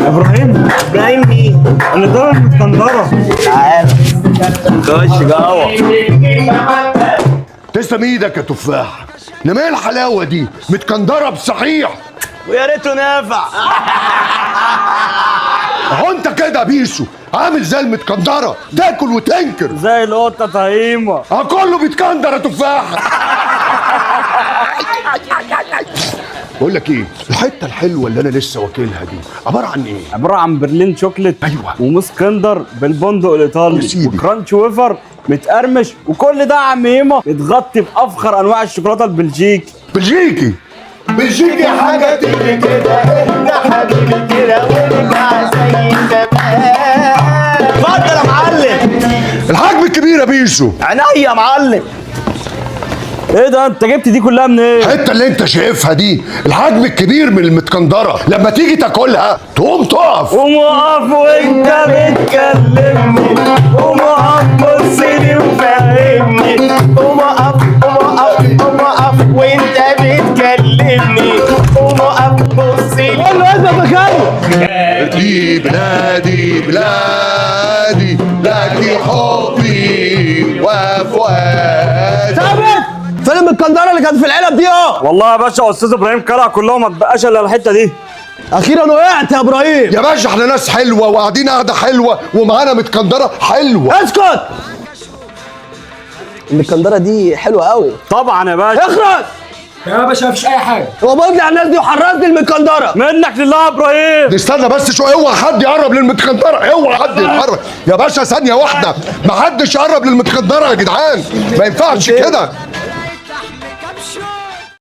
ابراهيم مين؟ اللي ضرب المسكندره. تعال خش جوه. تسلم ايدك يا تفاح. انما ايه الحلاوه دي؟ متكندره بصحيح. ويا ريته نافع. اهو انت كده يا بيسو عامل زي المتكندره، تاكل وتنكر زي القطه طهيمه. اه كله بيتكندر يا تفاح. بقول لك ايه، الحته الحلوه اللي انا لسه واكلها دي عباره عن ايه؟ عباره عن برلين شوكليت. أيوة. ومسكندر بالبندق يا الايطالي سيدي. وكرانش ويفر متقرمش، وكل ده يا عم هيما متغطي بافخر انواع الشوكولاته البلجيكي. بلجيكي بلجيكي حاجه تيجي كده. انت حبيبي كده وارجع زي زمان. اتفضل يا معلم. الحجم الكبير يا بيسو. عينيا يا معلم. ايه ده انت جبت دي كلها منين؟ الحته اللي انت شايفها دي الحجم الكبير من المتكندره، لما تيجي تاكلها تقوم تقف. قوم اقف وانت بتكلمني، قوم اقف بصلي وفهمني. قوم اقف قوم اقف قوم اقف وانت بتكلمني. قوم اقف بصي قول له اثبت مكانه. بلادي بلادي بلادي لك حبي وفؤادي. ثابت فين الكندره اللي كانت في العلب دي؟ والله يا باشا استاذ ابراهيم كلها كلهم، ما اتبقاش الا الحته دي. اخيرا وقعت يا ابراهيم. يا باشا احنا ناس حلوه وقاعدين قاعده حلوه ومعانا متكندره حلوه. اسكت. الكندره دي حلوه قوي. طبعا يا باشا. اخرس يا باشا مفيش اي حاجه. هو بقول على الناس دي وحرصني المكندره. منك لله يا ابراهيم. استنى بس شويه، اوعى حد يقرب للمتكندره، اوعى حد يقرب يا باشا. ثانيه واحده، ما حدش يقرب للمتكندره يا جدعان، ما ينفعش كده.